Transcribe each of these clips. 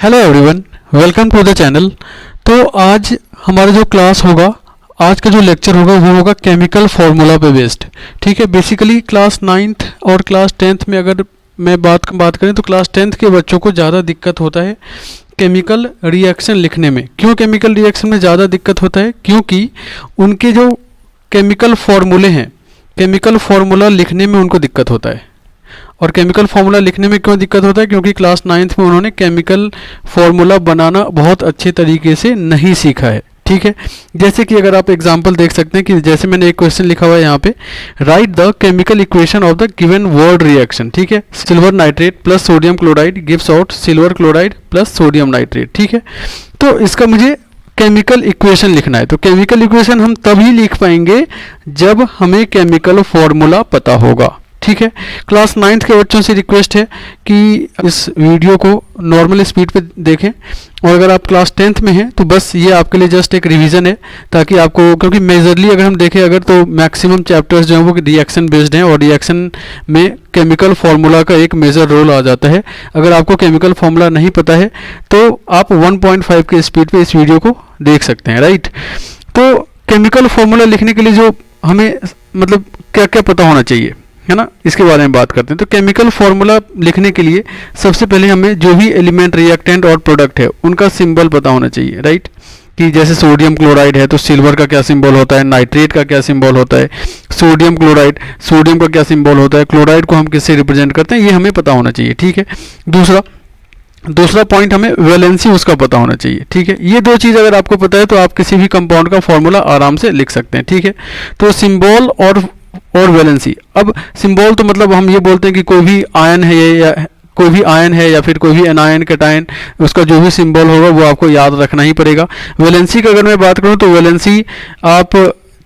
Hello everyone, welcome to the channel. तो आज हमारा जो क्लास होगा, आज का जो लेक्चर होगा वो होगा केमिकल फार्मूला पे बेस्ड। ठीक है, बेसिकली क्लास 9th और क्लास 10th में अगर मैं बात करें तो क्लास 10th के बच्चों को ज़्यादा दिक्कत होता है केमिकल रिएक्शन लिखने में। क्यों केमिकल रिएक्शन में ज़्यादा दिक्कत होता है? क्योंकि उनके जो केमिकल फार्मूले हैं, केमिकल फार्मूला लिखने में उनको दिक्कत होता है। और केमिकल फार्मूला लिखने में क्यों दिक्कत होता है? क्योंकि क्लास 9th में उन्होंने केमिकल फार्मूला बनाना बहुत अच्छे तरीके से नहीं सीखा है। ठीक है, जैसे कि अगर आप एग्जांपल देख सकते हैं कि जैसे मैंने एक क्वेश्चन लिखा हुआ है यहाँ पे, right the chemical equation of the given word reaction. ठीक है, silver nitrate plus sodium chloride gives out silver chloride plus sodium nitrate. ठीक है, तो इसका मुझे केमिकल इक्वेशन लिखना है। तो केमिकल इक्वेशन हम तभी लिख पाएंगे जब हमें केमिकल फार्मूला पता होगा। ठीक है, क्लास 9th के बच्चों से रिक्वेस्ट है कि इस वीडियो को नॉर्मल स्पीड पे देखें, और अगर आप क्लास 10th में हैं तो बस ये आपके लिए जस्ट एक रिवीजन है, ताकि आपको, क्योंकि मेजरली अगर हम देखें अगर तो मैक्सिमम चैप्टर्स जो हैं वो रिएक्शन बेस्ड हैं, और रिएक्शन में केमिकल फार्मूला का एक मेजर रोल आ जाता है। अगर आपको केमिकल फार्मूला नहीं पता है तो आप 1.5 के स्पीड पे इस वीडियो को देख सकते हैं। राइट, तो केमिकल फार्मूला लिखने के लिए जो हमें मतलब क्या क्या पता होना चाहिए, है ना, इसके बारे में बात करते हैं। तो केमिकल फार्मूला लिखने के लिए सबसे पहले हमें जो भी एलिमेंट, रिएक्टेंट और प्रोडक्ट है उनका सिंबल पता होना चाहिए। राइट, कि जैसे सोडियम क्लोराइड है तो सिल्वर का क्या सिंबल होता है, नाइट्रेट का क्या सिंबल होता है, सोडियम क्लोराइड, सोडियम का क्या सिंबल होता है, क्लोराइड को हम किससे रिप्रेजेंट करते हैं, ये हमें पता होना चाहिए। ठीक है, दूसरा पॉइंट हमें वैलेंसी उसका पता होना चाहिए। ठीक है, ये दो चीज़ अगर आपको पता है तो आप किसी भी कंपाउंड का फॉर्मूला आराम से लिख सकते हैं। ठीक है, तो सिंबल और वैलेंसी। अब सिंबल तो मतलब हम ये बोलते हैं कि कोई भी आयन है या फिर कोई भी एनायन कैटायन, उसका जो भी सिंबल होगा वो आपको याद रखना ही पड़ेगा। वैलेंसी की अगर मैं बात करूं तो वैलेंसी आप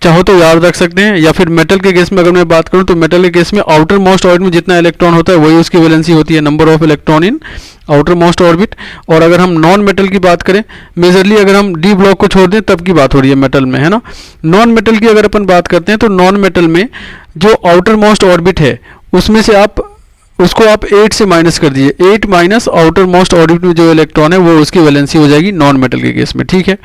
चाहो तो याद रख सकते हैं, या फिर मेटल के केस में अगर मैं बात करूं तो मेटल के केस में आउटर मोस्ट ऑर्बिट में जितना इलेक्ट्रॉन होता है वही उसकी वैलेंसी होती है, number of electron in outer most orbit. और अगर हम नॉन मेटल की बात करें, मेजरली अगर हम डी ब्लॉक को छोड़ दें तब की बात हो रही है मेटल में, है ना। नॉन मेटल की अगर अपन बात करते हैं तो नॉन मेटल में जो आउटर मोस्ट ऑर्बिट है उसमें से उसको आप 8 से माइनस कर दीजिए, 8 माइनस आउटर मोस्ट ऑर्बिट में जो इलेक्ट्रॉन है वो उसकी वैलेंसी हो जाएगी नॉन मेटल के केस में। ठीक है,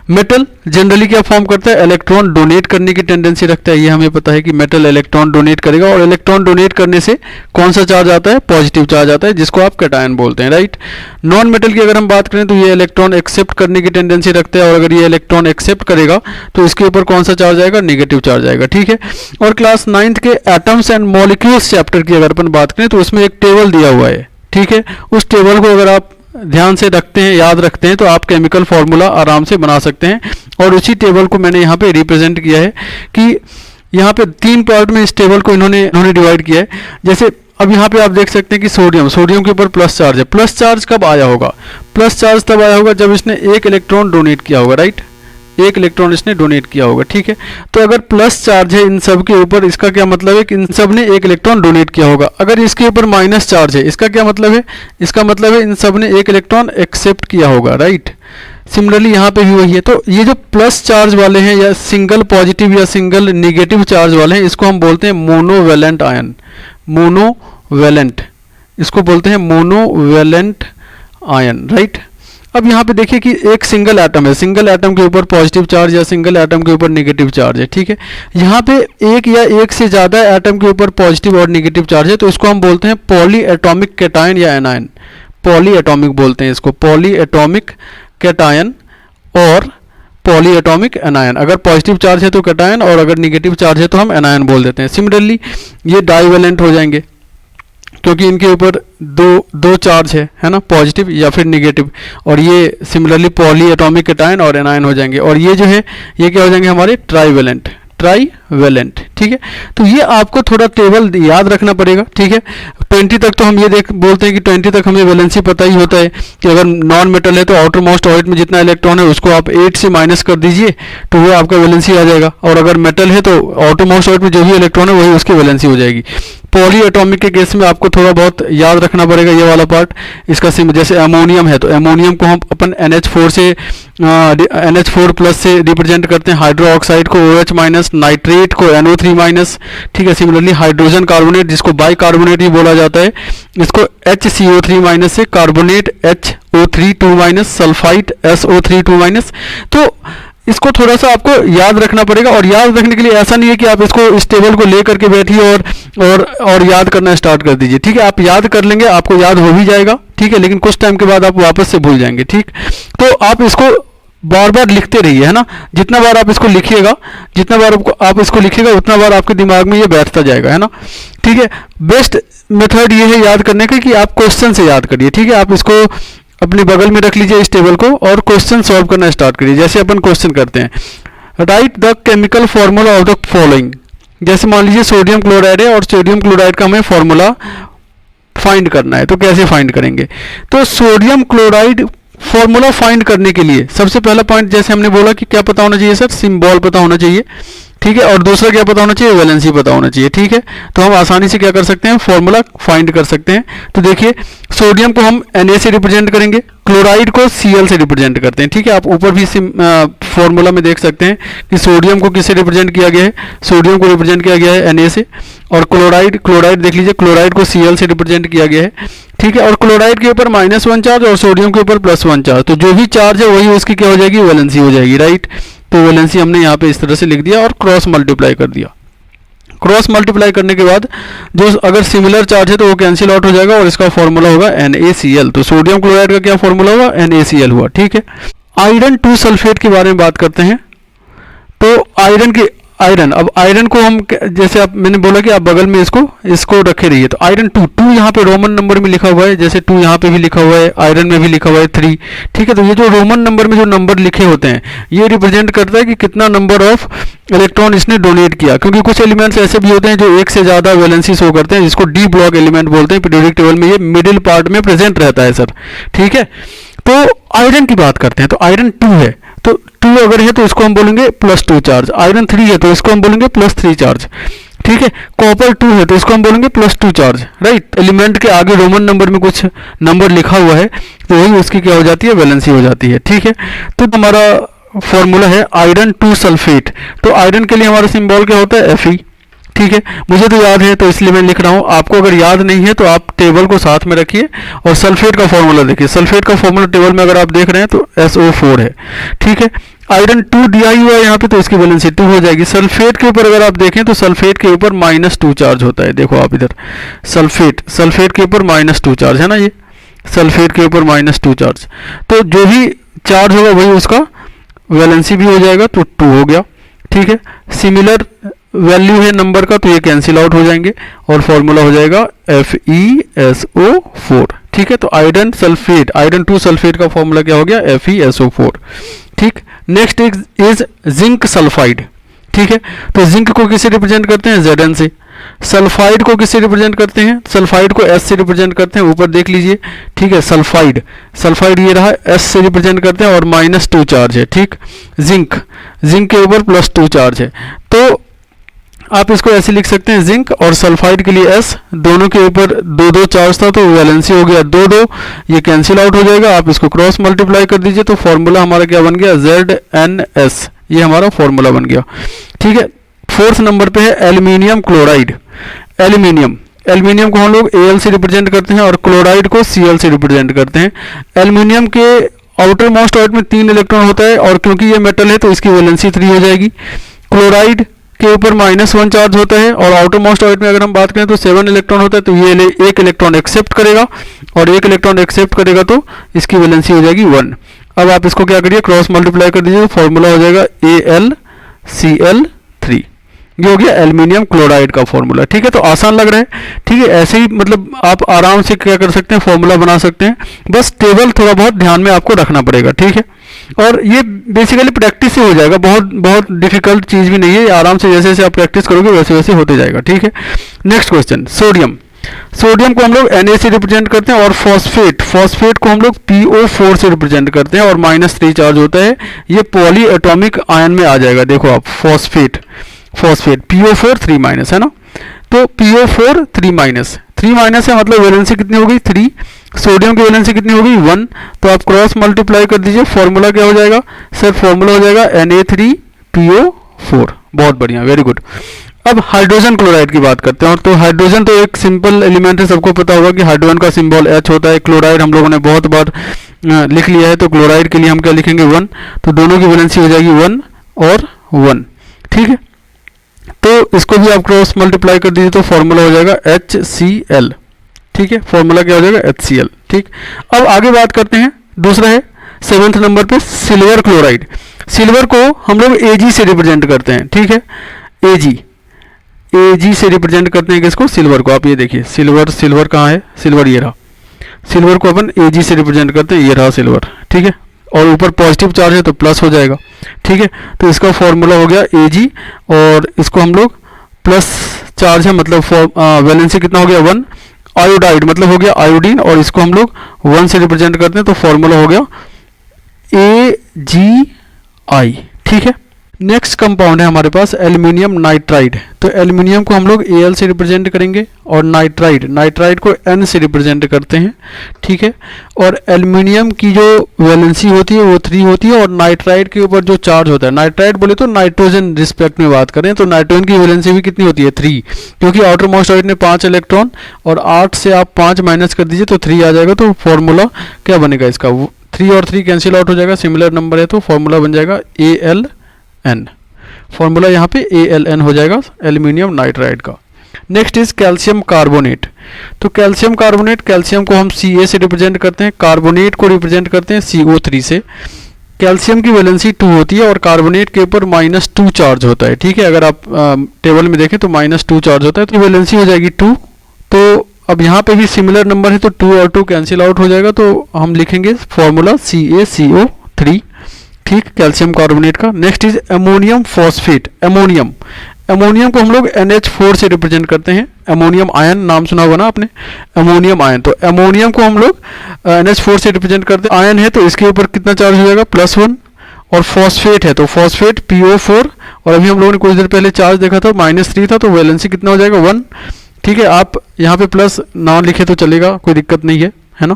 मेटल जनरली क्या फॉर्म करता है, इलेक्ट्रॉन डोनेट करने की टेंडेंसी रखता है। ये हमें पता है कि मेटल इलेक्ट्रॉन डोनेट करेगा, और इलेक्ट्रॉन डोनेट करने से कौन सा चार्ज आता है, पॉजिटिव चार्ज आता है, जिसको आप कैटायन बोलते हैं। राइट, नॉन मेटल की अगर हम बात करें तो ये इलेक्ट्रॉन एक्सेप्ट करने की टेंडेंसी रखता है, और अगर ये इलेक्ट्रॉन एक्सेप्ट करेगा तो इसके ऊपर कौन सा चार्ज आएगा, निगेटिव चार्ज आएगा। ठीक है, और क्लास 9th के एटम्स एंड मॉलिक्यूल्स चैप्टर की अगर अपन बात करें तो उसमें एक टेबल दिया हुआ है। ठीक है, उस टेबल को अगर आप ध्यान से रखते हैं, याद रखते हैं, तो आप केमिकल फार्मूला आराम से बना सकते हैं। और उसी टेबल को मैंने यहाँ पे रिप्रेजेंट किया है कि यहाँ पे 3 पार्ट में इस टेबल को इन्होंने डिवाइड किया है। जैसे अब यहाँ पे आप देख सकते हैं कि सोडियम के ऊपर प्लस चार्ज है। प्लस चार्ज कब आया होगा? प्लस चार्ज तब आया होगा जब इसने एक इलेक्ट्रॉन डोनेट किया होगा। राइट, एक इलेक्ट्रॉन इसने डोनेट किया होगा। ठीक है, तो अगर प्लस चार्ज है इन सब के ऊपर, इसका क्या मतलब है कि इन सब ने एक इलेक्ट्रॉन डोनेट किया होगा। अगर इसके ऊपर माइनस चार्ज है, इसका क्या मतलब है, इसका मतलब है इन सब ने एक इलेक्ट्रॉन एक्सेप्ट किया होगा। राइट, सिमिलरली यहाँ पे भी वही है। तो ये जो प्लस चार्ज वाले हैं या सिंगल पॉजिटिव या सिंगल निगेटिव चार्ज वाले हैं, इसको हम बोलते हैं मोनोवैलेंट आयन। मोनोवैलेंट, इसको बोलते हैं मोनोवैलेंट आयन। राइट, अब यहाँ पे देखिए कि एक सिंगल एटम है, सिंगल एटम के ऊपर पॉजिटिव चार्ज या सिंगल एटम के ऊपर नेगेटिव चार्ज है। ठीक है, यहाँ पे एक या एक से ज़्यादा एटम के ऊपर पॉजिटिव और नेगेटिव चार्ज है, तो इसको हम बोलते हैं पॉली एटॉमिक कैटायन या एनायन। पॉली एटॉमिक बोलते हैं इसको, पॉली एटॉमिक कैटायन और पॉली एटॉमिक एनायन। अगर पॉजिटिव चार्ज है तो कैटायन, और अगर नेगेटिव चार्ज है तो हम एनायन बोल देते हैं। सिमिलरली ये डाइवेलेंट हो जाएंगे क्योंकि इनके ऊपर दो चार्ज है ना, पॉजिटिव या फिर नेगेटिव, और ये सिमिलरली पॉली एटॉमिक कैटायन और एनायन हो जाएंगे। और ये जो है ये क्या हो जाएंगे हमारे ट्राइवेलेंट। ठीक है, तो ये आपको थोड़ा टेबल याद रखना पड़ेगा। ठीक है, 20 तक तो हम ये बोलते हैं कि 20 तक हमें वैलेंसी पता ही होता है कि अगर नॉन मेटल है तो आउटर मोस्ट ऑर्बिट में जितना इलेक्ट्रॉन है उसको आप 8 से माइनस कर दीजिए तो वो आपका वैलेंसी आ जाएगा, और अगर मेटल है तो आउटर मोस्ट ऑर्बिट में जो भी इलेक्ट्रॉन है वही उसकी वैलेंसी हो जाएगी। पॉली एटॉमिक के केस में आपको थोड़ा बहुत याद रखना पड़ेगा ये वाला पार्ट। इसका जैसे अमोनियम है तो अमोनियम को हम अपन NH4 प्लस से रिप्रेजेंट करते हैं, हाइड्रो ऑक्साइड को OH माइनस, नाइट्रेट को NO3 माइनस। ठीक है, सिमिलरली हाइड्रोजन कार्बोनेट जिसको बाइकार्बोनेट ही बोला जाता है, इसको HCO3 माइनस से carbonate H O3 2 minus, sulphide SO3 2 minus. तो इसको थोड़ा सा आपको याद रखना पड़ेगा, और याद रखने के लिए ऐसा नहीं है कि आप इसको इस टेबल को ले करके बैठिए और याद करना स्टार्ट कर दीजिए। ठीक है, आप याद कर लेंगे, आपको याद हो भी जाएगा। ठीक है, लेकिन कुछ टाइम के बाद आप वापस से भूल जाएंगे। ठीक, तो आप इसको बार बार लिखते रहिए, है ना। जितना बार आप इसको लिखिएगा, जितना बार आप इसको लिखिएगा, उतना बार आपके दिमाग में ये बैठता जाएगा, है ना। ठीक है, बेस्ट मेथड ये है याद करने का कि आप क्वेश्चन से याद करिए। ठीक है, आप इसको अपने बगल में रख लीजिए इस टेबल को, और क्वेश्चन सॉल्व करना स्टार्ट करिए। जैसे अपन क्वेश्चन करते हैं, right the chemical formula of the following. जैसे मान लीजिए सोडियम क्लोराइड है, और सोडियम क्लोराइड का हमें फॉर्मूला फाइंड करना है, तो कैसे फाइंड करेंगे। तो सोडियम क्लोराइड फॉर्मूला फाइंड करने के लिए सबसे पहला पॉइंट, जैसे हमने बोला कि क्या पता होना चाहिए सर, सिंबल पता होना चाहिए। ठीक है, और दूसरा क्या पता होना चाहिए, वैलेंसी पता होना चाहिए। ठीक है, तो हम आसानी से क्या कर सकते हैं, फॉर्मूला फाइंड कर सकते हैं। तो देखिए, सोडियम को हम Na से रिप्रेजेंट करेंगे, क्लोराइड को Cl से रिप्रेजेंट करते हैं। ठीक है, आप ऊपर भी फॉर्मूला में देख सकते हैं कि सोडियम को किससे रिप्रेजेंट किया गया है, सोडियम को रिप्रेजेंट किया गया है Na से, और क्लोराइड देख लीजिए, क्लोराइड को Cl से रिप्रेजेंट किया गया है। ठीक है, और क्लोराइड के ऊपर -1 चार्ज और सोडियम के ऊपर +1 चार्ज, तो जो भी चार्ज है वही उसकी क्या हो जाएगी, वैलेंसी हो जाएगी। राइट, तो वैलेंसी हमने यहाँ पे इस तरह से लिख दिया और क्रॉस मल्टीप्लाई कर दिया। क्रॉस मल्टीप्लाई करने के बाद जो अगर सिमिलर चार्ज है तो वो कैंसिल आउट हो जाएगा, और इसका फॉर्मूला होगा NaCl। तो सोडियम क्लोराइड का क्या फॉर्मूला हुआ, NaCl हुआ। ठीक है, आयरन 2 सल्फेट के बारे में बात करते हैं। तो आयरन अब आयरन को हम जैसे आप मैंने बोला कि आप बगल में इसको रखे रहिए। तो आयरन 2 यहाँ पे रोमन नंबर में लिखा हुआ है, जैसे 2 यहाँ पे भी लिखा हुआ है, आयरन में भी लिखा हुआ है 3। ठीक है, तो ये जो रोमन नंबर में जो नंबर लिखे होते हैं, ये रिप्रेजेंट करता है कि कितना नंबर ऑफ इलेक्ट्रॉन इसने डोनेट किया। क्योंकि कुछ एलिमेंट्स ऐसे भी होते हैं जो एक से ज़्यादा वैलेंसी शो करते हैं, जिसको डी ब्लॉक एलिमेंट बोलते हैं। पीरियोडिक टेबल में ये मिडिल पार्ट में प्रेजेंट रहता है सर। ठीक है, तो आयरन की बात करते हैं। तो आयरन 2 है, तो 2 अगर है तो इसको हम बोलेंगे +2 चार्ज। आयरन 3 है तो इसको हम बोलेंगे +3 चार्ज। ठीक है, कॉपर 2 है तो इसको हम बोलेंगे +2 चार्ज। राइट, एलिमेंट के आगे रोमन नंबर में कुछ नंबर लिखा हुआ है तो वही उसकी क्या हो जाती है, वैलेंसी हो जाती है। ठीक है, तो हमारा फॉर्मूला है आयरन 2 सल्फेट। तो आयरन के लिए हमारा सिंबल क्या होता है, Fe। ठीक है, मुझे तो याद है तो इसलिए मैं लिख रहा हूँ। आपको अगर याद नहीं है तो आप टेबल को साथ में रखिए और सल्फेट का फॉर्मूला देखिए। सल्फेट का फॉर्मूला टेबल में अगर आप देख रहे हैं तो SO4 है। ठीक है, आयरन 2 दिया ही हुआ है यहाँ पे, तो इसकी वैलेंसी 2 हो जाएगी। सल्फेट के ऊपर अगर आप देखें तो सल्फेट के ऊपर -2 चार्ज होता है। देखो आप इधर सल्फेट के ऊपर -2 चार्ज है ना, ये सल्फेट के ऊपर -2 चार्ज। तो जो भी चार्ज होगा वही उसका वैलेंसी भी हो जाएगा, तो 2 हो गया। ठीक है, सिमिलर वैल्यू है नंबर का तो ये कैंसिल आउट हो जाएंगे और फॉर्मूला हो जाएगा FeSO4। ठीक है, तो आयरन 2 सल्फेट का फॉर्मूला क्या हो गया, FeSO4। ठीक, नेक्स्ट इज जिंक सल्फाइड। ठीक है, तो जिंक को किससे रिप्रेजेंट करते हैं, Zn से। सल्फाइड को किससे रिप्रेजेंट करते हैं, सल्फाइड को S से रिप्रेजेंट करते हैं। ऊपर देख लीजिए। ठीक है, सल्फाइड ये रहा, S से रिप्रेजेंट करते हैं और -2 चार्ज है। ठीक, जिंक के ऊपर +2 चार्ज है। तो आप इसको ऐसे लिख सकते हैं, जिंक और सल्फाइड के लिए S, दोनों के ऊपर 2-2 चार्ज था तो वैलेंसी हो गया 2-2, ये कैंसिल आउट हो जाएगा। आप इसको क्रॉस मल्टीप्लाई कर दीजिए तो फॉर्मूला हमारा क्या बन गया, ZnS। ये हमारा फॉर्मूला बन गया। ठीक है, 4th नंबर पे है एल्यूमिनियम क्लोराइड। एल्यूमिनियम को हम लोग Al से रिप्रेजेंट करते हैं और क्लोराइड को Cl से रिप्रेजेंट करते हैं। एल्यूमिनियम के आउटर मोस्ट ऑर्बिट में 3 इलेक्ट्रॉन होता है और क्योंकि ये मेटल है तो इसकी वैलेंसी 3 हो जाएगी। क्लोराइड के ऊपर -1 चार्ज होता है और आउटर मोस्ट ऑर्बिट में अगर हम बात करें तो 7 इलेक्ट्रॉन होता है, तो ये 1 इलेक्ट्रॉन एक्सेप्ट करेगा और 1 इलेक्ट्रॉन एक्सेप्ट करेगा तो इसकी वैलेंसी हो जाएगी 1। अब आप इसको क्या करिए, क्रॉस मल्टीप्लाई कर दीजिए, फॉर्मूला हो जाएगा AlCl3। ये हो गया एल्यूमिनियम क्लोराइड का फॉर्मूला। ठीक है, तो आसान लग रहा है। ठीक है, ऐसे ही मतलब आप आराम से क्या कर सकते हैं, फॉर्मूला बना सकते हैं। बस टेबल थोड़ा बहुत ध्यान में आपको रखना पड़ेगा। ठीक है, और ये बेसिकली प्रैक्टिस से हो जाएगा, बहुत डिफिकल्ट चीज़ भी नहीं है। आराम से जैसे जैसे आप प्रैक्टिस करोगे वैसे वैसे होते जाएगा। ठीक है, नेक्स्ट क्वेश्चन, सोडियम को हम लोग Na से रिप्रेजेंट करते हैं और फॉस्फेट को हम लोग PO4 से रिप्रेजेंट करते हैं और -3 चार्ज होता है। ये पॉली एटॉमिक आयन में आ जाएगा। देखो आप, फॉस्फेट PO4 3- है ना, तो PO4 3- है, मतलब वैलेंसी कितनी हो गई, 3। सोडियम की वैलेंसी कितनी हो गई, 1। तो आप क्रॉस मल्टीप्लाई कर दीजिए, फॉर्मूला क्या हो जाएगा सर, फॉर्मूला हो जाएगा Na3PO4। बहुत बढ़िया, वेरी गुड। अब हाइड्रोजन क्लोराइड की बात करते हैं। और तो हाइड्रोजन तो एक सिंपल एलिमेंट है, सबको पता होगा कि हाइड्रोजन का सिंबल H होता है। क्लोराइड हम लोगों ने बहुत बार लिख लिया है, तो क्लोराइड के लिए हम क्या लिखेंगे 1, तो दोनों की वैलेंसी हो जाएगी 1 और 1, ठीक है। तो इसको भी आप क्रॉस मल्टीप्लाई कर दीजिए तो फॉर्मूला हो जाएगा HCl, ठीक है। फॉर्मूला क्या हो जाएगा HCl, ठीक। अब आगे बात करते हैं, दूसरा है 7th नंबर पे सिल्वर क्लोराइड। सिल्वर को हम लोग Ag से रिप्रेजेंट करते हैं, ठीक है। Ag से रिप्रेजेंट करते हैं किसको, सिल्वर को। आप ये देखिए सिल्वर कहाँ है, सिल्वर ये रहा। सिल्वर को अपन Ag से रिप्रेजेंट करते हैं, ये रहा सिल्वर, ठीक है। और ऊपर पॉजिटिव चार्ज है तो प्लस हो जाएगा, ठीक है। तो इसका फॉर्मूला हो गया Ag, और इसको हम लोग प्लस चार्ज है मतलब वैलेंसी कितना हो गया 1। आयोडाइड मतलब हो गया आयोडीन, और इसको हम लोग 1 से रिप्रेजेंट करते हैं तो फॉर्मूला हो गया AgI, ठीक है। नेक्स्ट कंपाउंड है हमारे पास एल्यूमिनियम नाइट्राइड। तो एल्यूमिनियम को हम लोग Al से रिप्रेजेंट करेंगे, और नाइट्राइड को N से रिप्रेजेंट करते हैं, ठीक है। और एल्यूमिनियम की जो वैलेंसी होती है वो 3 होती है, और नाइट्राइड के ऊपर जो चार्ज होता है, नाइट्राइड बोले तो नाइट्रोजन रिस्पेक्ट में बात करें तो नाइट्रोजन की वैलेंसी भी कितनी होती है 3, क्योंकि आउटर मोस्ट ऑर्बिट में 5 इलेक्ट्रॉन, और 8 से आप 5 माइनस कर दीजिए तो 3 आ जाएगा। तो फॉर्मूला क्या बनेगा इसका, 3 और 3 कैंसिल आउट हो जाएगा, सिमिलर नंबर है तो फॉर्मूला बन जाएगा AlN। फॉर्मूला यहाँ पे AlN हो जाएगा एल्यूमिनियम नाइट्राइड का। Next is calcium carbonate. तो कैल्शियम कार्बोनेट, कैल्शियम को हम Ca से रिप्रेजेंट करते हैं, कार्बोनेट को रिप्रेजेंट करते हैं CO3 से। कैल्शियम की वैलेंसी 2 होती है, और कार्बोनेट के ऊपर -2 चार्ज होता है, ठीक है। अगर आप टेबल में देखें तो -2 चार्ज होता है, तो वैलेंसी हो जाएगी 2। तो अब यहाँ पे भी सिमिलर नंबर है तो 2 और 2 कैंसिल आउट हो जाएगा, तो हम लिखेंगे फॉर्मूला CaCO3, ठीक, कैल्शियम कार्बोनेट का। Next is ammonium phosphate. Ammonium को हम लोग NH4 से रिप्रेजेंट करते हैं। अमोनियम आयन नाम सुना होगा ना आपने, अमोनियम आयन। तो अमोनियम को हम लोग NH4 से रिप्रेजेंट करते हैं। आयन है तो इसके ऊपर कितना चार्ज हो जाएगा +1, और फॉस्फेट है तो फॉस्फेट PO4, और अभी हम लोगों ने कुछ देर पहले चार्ज देखा था -3 था, तो वैलेंसी कितना हो जाएगा 1, ठीक है। आप यहाँ पे प्लस ना लिखे तो चलेगा, कोई दिक्कत नहीं है ना।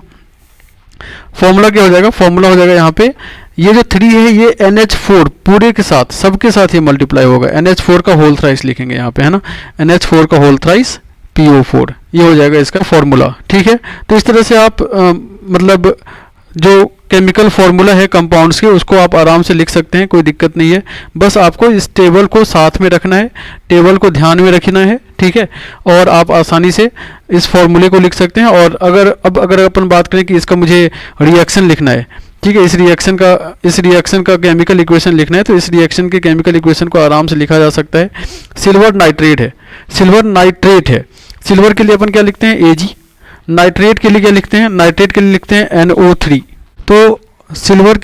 फॉर्मूला क्या हो जाएगा, फॉर्मूला हो जाएगा यहाँ पे ये जो 3 है ये NH4 पूरे के साथ सबके साथ ये मल्टीप्लाई होगा, NH4 का होल थ्राइस लिखेंगे यहाँ पे, है ना। NH4 का होल थ्राइस PO4, ये हो जाएगा इसका फॉर्मूला, ठीक है। तो इस तरह से आप मतलब जो केमिकल फार्मूला है कंपाउंड्स के उसको आप आराम से लिख सकते हैं, कोई दिक्कत नहीं है। बस आपको इस टेबल को साथ में रखना है, टेबल को ध्यान में रखना है, ठीक है। और आप आसानी से इस फॉर्मूले को लिख सकते हैं। और अगर अपन बात करें कि इसका मुझे रिएक्शन लिखना है, ठीक है, इस रिएक्शन का केमिकल इक्वेशन लिखना है, तो इस रिएक्शन के केमिकल इक्वेशन को आराम से लिखा जा सकता है। सिल्वर नाइट्रेट है, सिल्वर के लिए अपन क्या लिखते हैं Ag, नाइट्रेट के लिए क्या लिखते हैं, नाइट्रेट के लिए लिखते हैं NO3। तो सिल्वर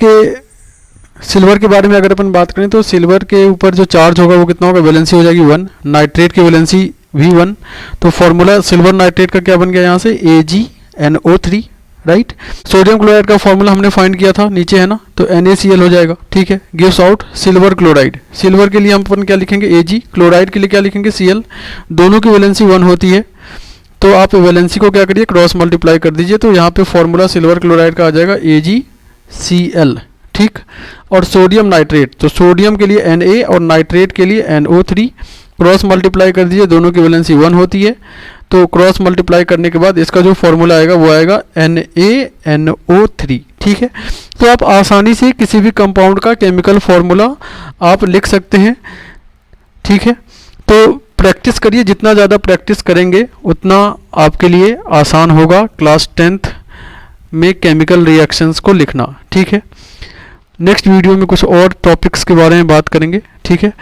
के बारे में अगर अपन बात करें तो सिल्वर के ऊपर जो चार्ज होगा वो कितना होगा, वैलेंसी हो जाएगी 1, नाइट्रेट की वैलेंसी भी 1। तो फॉर्मूला सिल्वर नाइट्रेट का क्या बन गया यहाँ से AgNO3, राइट। सोडियम क्लोराइड का फॉर्मूला हमने फाइंड किया था, नीचे है ना, तो NaCl हो जाएगा, ठीक है। Gives out silver chloride. Silver के लिए हम अपन क्या लिखेंगे Ag, क्लोराइड के लिए क्या लिखेंगे Cl। दोनों की वैलेंसी 1 होती है, तो आप वैलेंसी को क्या करिए क्रॉस मल्टीप्लाई कर दीजिए, तो यहाँ पे फॉर्मूला सिल्वर क्लोराइड का आ जाएगा AgCl, ठीक। और सोडियम नाइट्रेट, तो सोडियम के लिए Na और नाइट्रेट के लिए NO3, क्रॉस मल्टीप्लाई कर दीजिए, दोनों की वैलेंसी 1 होती है। तो क्रॉस मल्टीप्लाई करने के बाद इसका जो फॉर्मूला आएगा वो आएगा NaNO3, ठीक है। तो आप आसानी से किसी भी कंपाउंड का केमिकल फॉर्मूला आप लिख सकते हैं, ठीक है। तो प्रैक्टिस करिए, जितना ज़्यादा प्रैक्टिस करेंगे उतना आपके लिए आसान होगा क्लास 10th में केमिकल रिएक्शंस को लिखना, ठीक है। नेक्स्ट वीडियो में कुछ और टॉपिक्स के बारे में बात करेंगे, ठीक है।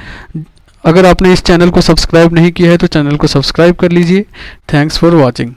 अगर आपने इस चैनल को सब्सक्राइब नहीं किया है तो चैनल को सब्सक्राइब कर लीजिए। Thanks for watching.